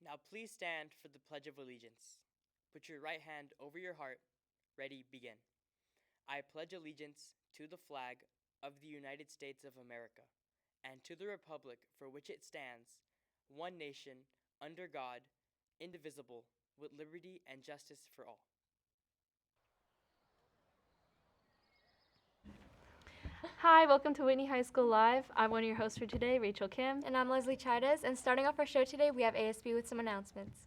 Now please stand for the Pledge of Allegiance. Put your right hand over your heart. Ready, begin. I pledge allegiance to the flag of the United States of America and to the republic for which it stands, one nation, under God, indivisible, with liberty and justice for all. Hi, welcome to Whitney High School Live. I'm one of your hosts for today, Rachel Kim. And I'm Leslie Chides, and starting off our show today, we have ASB with some announcements.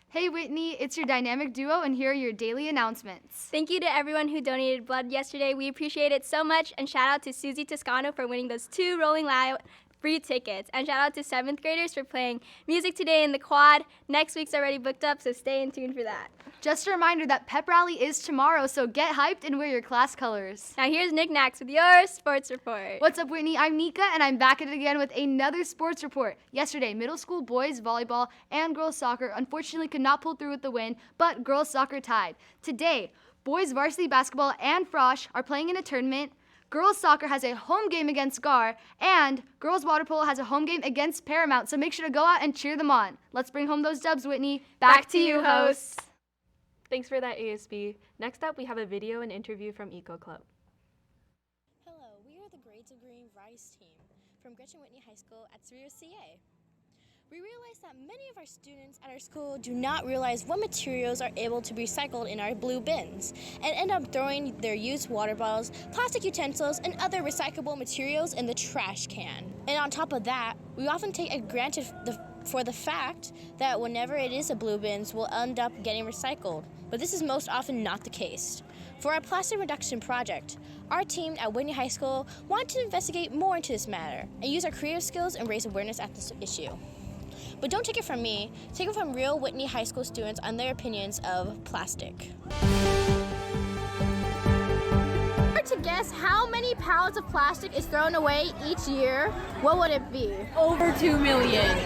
Hey Whitney, it's your dynamic duo, and here are your daily announcements. Thank you to everyone who donated blood yesterday. We appreciate it so much, and shout out to Susie Toscano for winning those 2 Rolling Loud free tickets. And shout out to 7th graders for playing music today in the quad. Next week's already booked up, so stay in tune for that. Just a reminder that pep rally is tomorrow, so get hyped and wear your class colors. Now here's Nick Nax with your sports report. What's up, Whitney? I'm Nika, and I'm back at it again with another sports report. Yesterday, middle school boys volleyball and girls soccer unfortunately could not pull through with the win, but girls soccer tied. Today, boys varsity basketball and Frosh are playing in a tournament. Girls soccer has a home game against GAR, and girls water polo has a home game against Paramount, so make sure to go out and cheer them on. Let's bring home those dubs, Whitney. Back to you, hosts. Thanks for that, ASB. Next up, we have a video and interview from Eco Club. Hello, we are the Grades of Green Rise team from Gretchen Whitney High School at Cerritos CA. We realize that many of our students at our school do not realize what materials are able to be recycled in our blue bins and end up throwing their used water bottles, plastic utensils, and other recyclable materials in the trash can. And on top of that, we often take it granted for the fact that whenever it is a blue bins, we'll end up getting recycled. But this is most often not the case. For our plastic reduction project, our team at Whitney High School wanted to investigate more into this matter and use our creative skills and raise awareness at this issue. But don't take it from me, take it from real Whitney High School students on their opinions of plastic. To guess how many pounds of plastic is thrown away each year, what would it be? Over 2 million.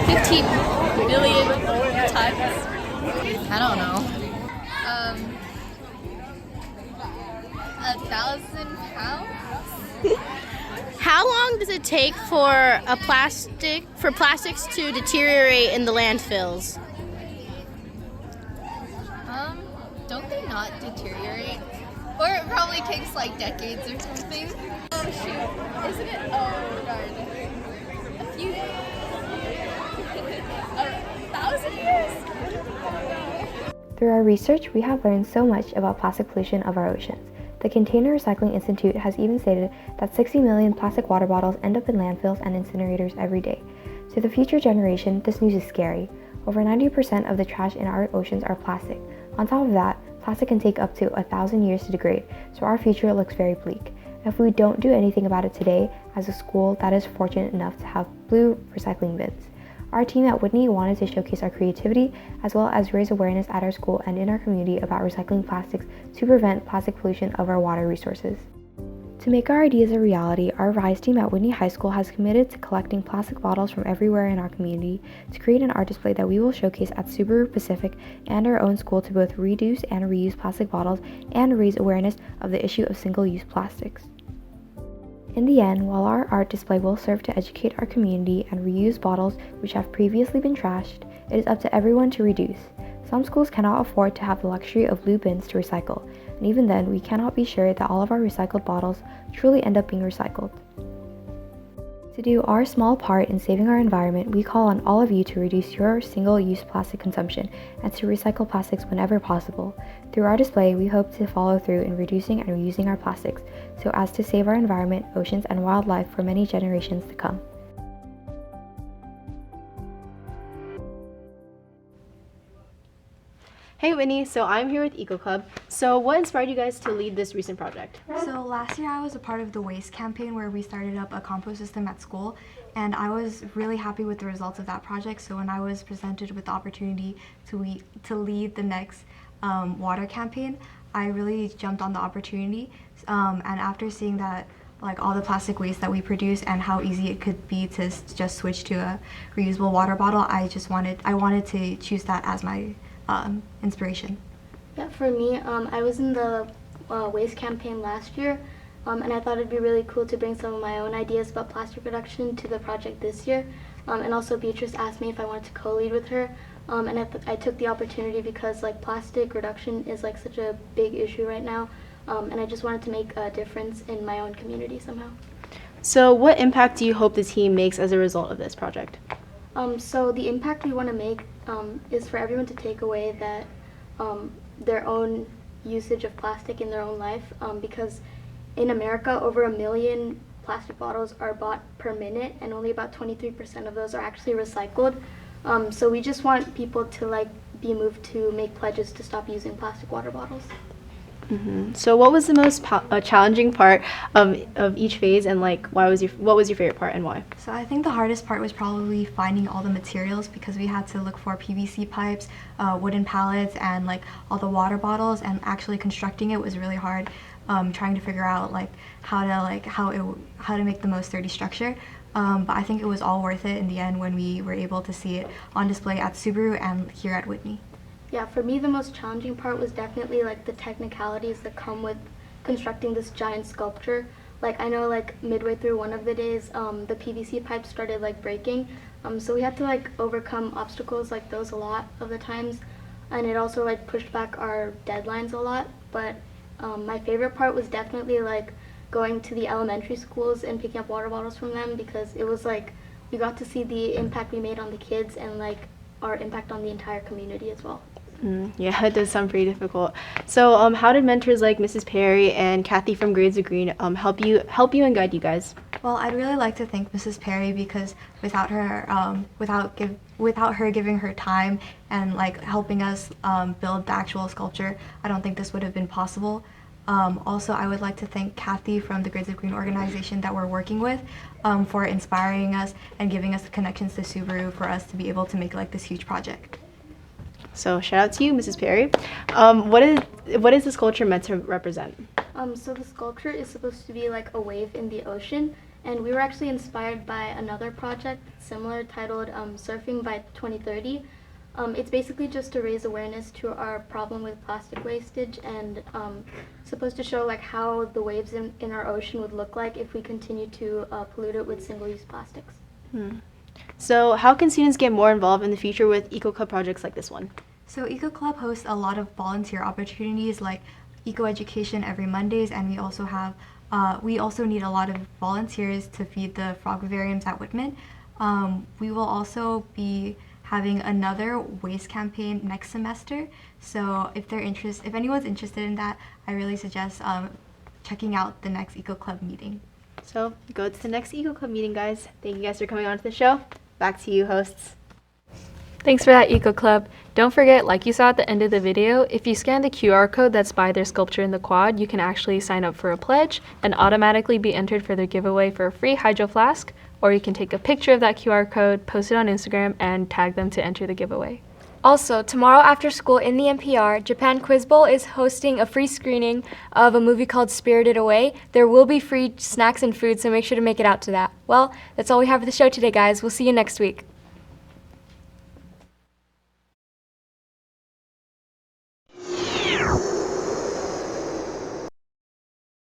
15 million times. I don't know. 1,000 pounds? How long does it take for plastics to deteriorate in the landfills? Don't they not deteriorate? Or it probably takes like decades or something. Oh shoot. Isn't it? Oh darn. A few 1,000 years? Through our research, we have learned so much about plastic pollution of our oceans. The Container Recycling Institute has even stated that 60 million plastic water bottles end up in landfills and incinerators every day. To the future generation, this news is scary. Over 90% of the trash in our oceans are plastic. On top of that, plastic can take up to 1,000 years to degrade, so our future looks very bleak. If we don't do anything about it today, as a school that is fortunate enough to have blue recycling bins, our team at Whitney wanted to showcase our creativity as well as raise awareness at our school and in our community about recycling plastics to prevent plastic pollution of our water resources. To make our ideas a reality, our RISE team at Whitney High School has committed to collecting plastic bottles from everywhere in our community to create an art display that we will showcase at Subaru Pacific and our own school to both reduce and reuse plastic bottles and raise awareness of the issue of single-use plastics. In the end, while our art display will serve to educate our community and reuse bottles which have previously been trashed, it is up to everyone to reduce. Some schools cannot afford to have the luxury of blue bins to recycle, and even then, we cannot be sure that all of our recycled bottles truly end up being recycled. To do our small part in saving our environment, we call on all of you to reduce your single-use plastic consumption and to recycle plastics whenever possible. Through our display, we hope to follow through in reducing and reusing our plastics so as to save our environment, oceans, and wildlife for many generations to come. Hey Whitney, so I'm here with Eco Club. So what inspired you guys to lead this recent project? So last year I was a part of the waste campaign where we started up a compost system at school, and I was really happy with the results of that project. So when I was presented with the opportunity to lead the next water campaign, I really jumped on the opportunity. And after seeing that like all the plastic waste that we produce and how easy it could be to just switch to a reusable water bottle, I wanted to choose that as my inspiration. Yeah, for me, I was in the waste campaign last year, and I thought it'd be really cool to bring some of my own ideas about plastic reduction to the project this year. And also Beatrice asked me if I wanted to co-lead with her. And I took the opportunity because like plastic reduction is like such a big issue right now. And I just wanted to make a difference in my own community somehow. So what impact do you hope the team makes as a result of this project? So the impact we want to make is for everyone to take away that their own usage of plastic in their own life, because in America over 1 million plastic bottles are bought per minute and only about 23% of those are actually recycled. So we just want people to like be moved to make pledges to stop using plastic water bottles. So what was the most challenging part of each phase, and like what was your favorite part and why? So I think the hardest part was probably finding all the materials because we had to look for PVC pipes, wooden pallets, and like all the water bottles, and actually constructing it was really hard. Trying to figure out like how to make the most sturdy structure. But I think it was all worth it in the end when we were able to see it on display at Subaru and here at Whitney. Yeah, for me the most challenging part was definitely like the technicalities that come with constructing this giant sculpture. Like I know like midway through one of the days the PVC pipes started like breaking, so we had to like overcome obstacles like those a lot of the times, and it also like pushed back our deadlines a lot. But my favorite part was definitely like going to the elementary schools and picking up water bottles from them, because it was like we got to see the impact we made on the kids and like our impact on the entire community as well. Yeah, it does sound pretty difficult. So how did mentors like Mrs. Perry and Kathy from Grades of Green help you and guide you guys? Well, I'd really like to thank Mrs. Perry because without her, without her giving her time and like helping us build the actual sculpture, I don't think this would have been possible. Also, I would like to thank Kathy from the Grades of Green organization that we're working with for inspiring us and giving us the connections to Subaru for us to be able to make like this huge project. So shout out to you, Mrs. Perry. What is the sculpture meant to represent? So the sculpture is supposed to be like a wave in the ocean, and we were actually inspired by another project similar titled Surfing by 2030. It's basically just to raise awareness to our problem with plastic wastage, and supposed to show like how the waves in our ocean would look like if we continue to pollute it with single-use plastics. So how can students get more involved in the future with Eco Club projects like this one? So Eco Club hosts a lot of volunteer opportunities like eco education every Mondays, and we also need a lot of volunteers to feed the frog vivariums at Whitman. We will also be having another waste campaign next semester. So if anyone's interested in that, I really suggest checking out the next Eco Club meeting. So go to the next Eco Club meeting, guys. Thank you guys for coming on to the show. Back to you, hosts. Thanks for that, Eco Club. Don't forget, like you saw at the end of the video, if you scan the QR code that's by their sculpture in the quad, you can actually sign up for a pledge and automatically be entered for their giveaway for a free hydro flask, or you can take a picture of that QR code, post it on Instagram, and tag them to enter the giveaway. Also, tomorrow after school in the NPR, Japan Quiz Bowl is hosting a free screening of a movie called Spirited Away. There will be free snacks and food, so make sure to make it out to that. Well, that's all we have for the show today, guys. We'll see you next week.